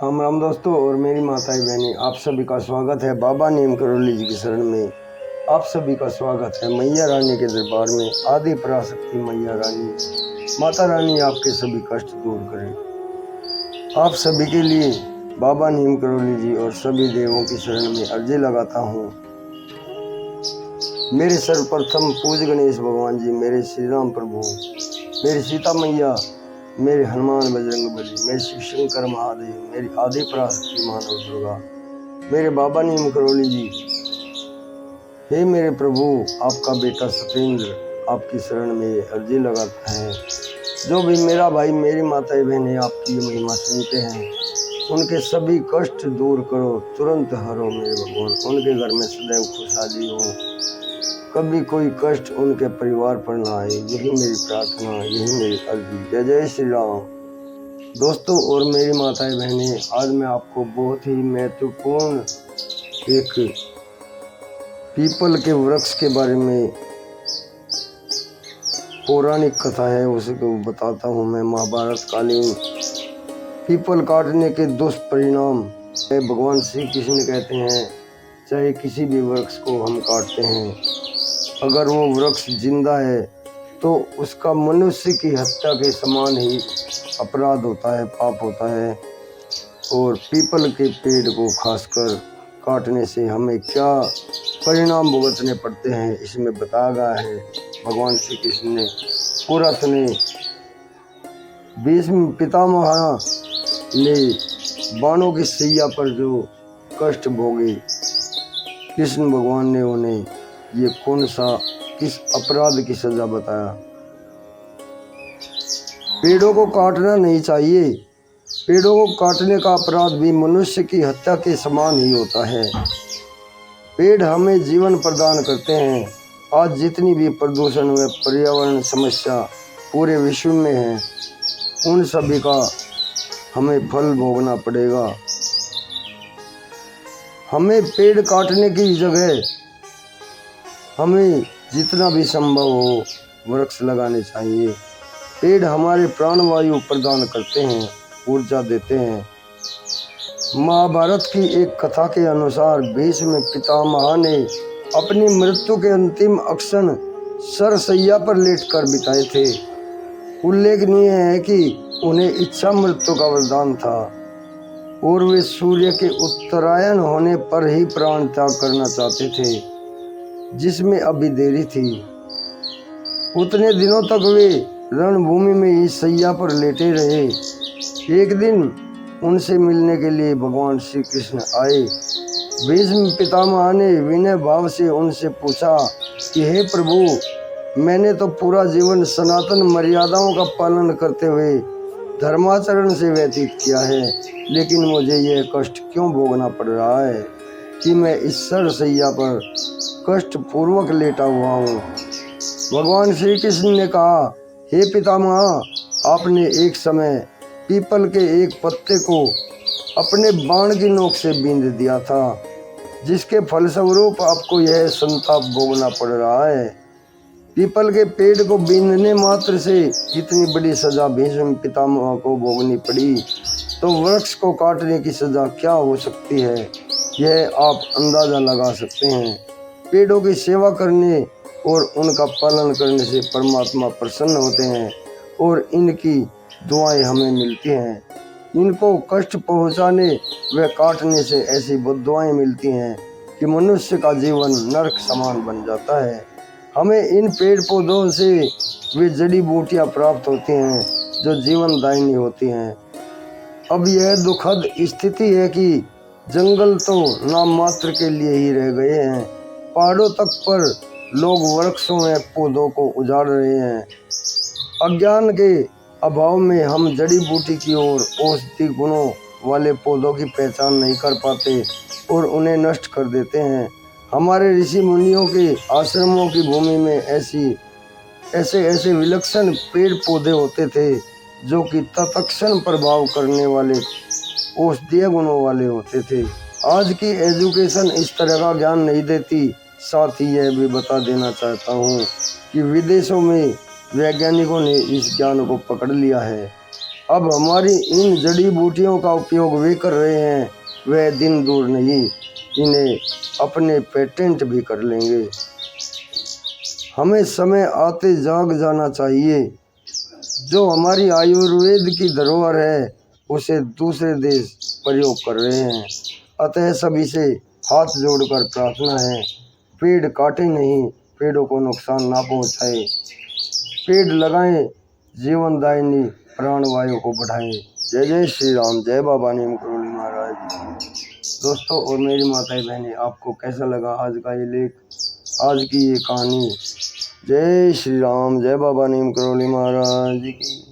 राम राम दोस्तों और मेरी माताएं बहनें, आप सभी का स्वागत है बाबा नीम करौली जी की शरण में। आप सभी का स्वागत है मैया रानी के दरबार में। आदि पराशक्ति मैया रानी, माता रानी आपके सभी कष्ट दूर करें। आप सभी के लिए बाबा नीम करौली जी और सभी देवों की शरण में अर्जी लगाता हूँ। मेरे सर्वप्रथम पूज्य गणेश भगवान जी, मेरे श्री राम प्रभु, मेरी सीता मैया, मेरे हनुमान बजरंग बली, मेरे शिव शंकर महादेव, मेरी आदि पराशक्ति मानव दुर्गा, मेरे बाबा नीम करौली जी, हे मेरे प्रभु, आपका बेटा सतेंद्र आपकी शरण में अर्जी लगाता है। जो भी मेरा भाई मेरी माताएं बहनें आपकी ये महिमा सुनते हैं, उनके सभी कष्ट दूर करो, तुरंत हरो मेरे भगवान। उनके घर में सदैव खुशहाली हो, कभी कोई कष्ट उनके परिवार पर ना आए, यही मेरी प्रार्थना, यही मेरी अर्जी। जय जय श्री राम। दोस्तों और मेरी माताएं बहनें, आज मैं आपको बहुत ही महत्वपूर्ण एक पीपल के वृक्ष के बारे में पौराणिक कथा है, उसको बताता हूँ मैं। महाभारत कालीन पीपल काटने के दुष्परिणाम भगवान श्री कृष्ण कहते हैं, चाहे किसी भी वृक्ष को हम काटते हैं, अगर वो वृक्ष जिंदा है तो उसका मनुष्य की हत्या के समान ही अपराध होता है, पाप होता है। और पीपल के पेड़ को खासकर काटने से हमें क्या परिणाम भुगतने पड़ते हैं, इसमें बताया गया है। भगवान श्री कृष्ण ने पूरा सुने। भीष्म पितामह ने बाणों की सैया पर जो कष्ट भोगे, कृष्ण भगवान ने उन्हें ये कौन सा किस अपराध की सजा बताया। पेड़ों को काटना नहीं चाहिए। पेड़ों को काटने का अपराध भी मनुष्य की हत्या के समान ही होता है। पेड़ हमें जीवन प्रदान करते हैं। आज जितनी भी प्रदूषण व पर्यावरण समस्या पूरे विश्व में है, उन सभी का हमें फल भोगना पड़ेगा। हमें पेड़ काटने की जगह हमें जितना भी संभव हो वृक्ष लगाने चाहिए। पेड़ हमारे प्राणवायु प्रदान करते हैं, ऊर्जा देते हैं। महाभारत की एक कथा के अनुसार भीष्म पितामह ने अपनी मृत्यु के अंतिम क्षण सरसैया पर लेटकर बिताए थे। उल्लेखनीय है कि उन्हें इच्छा मृत्यु का वरदान था और वे सूर्य के उत्तरायण होने पर ही प्राण त्याग करना चाहते थे, जिसमें अभी देरी थी। उतने दिनों तक वे रणभूमि में इस सैया पर लेटे रहे। एक दिन उनसे मिलने के लिए भगवान श्री कृष्ण आए। भीष्म पितामह ने विनय भाव से उनसे पूछा कि हे प्रभु, मैंने तो पूरा जीवन सनातन मर्यादाओं का पालन करते हुए धर्माचरण से व्यतीत किया है, लेकिन मुझे यह कष्ट क्यों भोगना पड़ रहा है कि मैं इस सरसैया पर कष्ट पूर्वक लेटा हुआ हूँ। भगवान श्री कृष्ण ने कहा, हे पितामह, आपने एक समय पीपल के एक पत्ते को अपने बाण की नोक से बींध दिया था, जिसके फलस्वरूप आपको यह संताप भोगना पड़ रहा है। पीपल के पेड़ को बींधने मात्र से इतनी बड़ी सजा भीष्म पितामह को भोगनी पड़ी, तो वृक्ष को काटने की सजा क्या हो सकती है, यह आप अंदाजा लगा सकते हैं। पेड़ों की सेवा करने और उनका पालन करने से परमात्मा प्रसन्न होते हैं और इनकी दुआएं हमें मिलती हैं। इनको कष्ट पहुंचाने व काटने से ऐसी बद्दुआएं मिलती हैं कि मनुष्य का जीवन नरक समान बन जाता है। हमें इन पेड़ पौधों से वे जड़ी बूटियां प्राप्त होती हैं जो जीवन दायिनी होती हैं। अब यह दुखद स्थिति है कि जंगल तो नाम मात्र के लिए ही रह गए हैं। पहाड़ों तक पर लोग वृक्षों व पौधों को उजाड़ रहे हैं। अज्ञान के अभाव में हम जड़ी बूटी की ओर औषधि गुणों वाले पौधों की पहचान नहीं कर पाते और उन्हें नष्ट कर देते हैं। हमारे ऋषि मुनियों के आश्रमों की भूमि में ऐसे विलक्षण पेड़ पौधे होते थे जो कि तत्क्षण प्रभाव करने वाले औषधीय गुणों वाले होते थे। आज की एजुकेशन इस तरह का ज्ञान नहीं देती। साथ ही यह भी बता देना चाहता हूँ कि विदेशों में वैज्ञानिकों ने इस ज्ञान को पकड़ लिया है। अब हमारी इन जड़ी बूटियों का उपयोग वे कर रहे हैं, वह दिन दूर नहीं इन्हें अपने पेटेंट भी कर लेंगे। हमें समय आते जाग जाना चाहिए। जो हमारी आयुर्वेद की धरोहर है उसे दूसरे देश प्रयोग कर रहे हैं। अतः सभी से हाथ जोड़कर प्रार्थना है, पेड़ काटे नहीं, पेड़ों को नुकसान ना पहुंचाए, पेड़ लगाएं, जीवनदायिनी प्राणवायु को बढ़ाएं। जय जय श्री राम, जय बाबा नीम करोली महाराज। दोस्तों और मेरी माताएं बहनें, आपको कैसा लगा आज का ये लेख, आज की ये कहानी? जय श्री राम, जय बाबा नीम करोली महाराज की।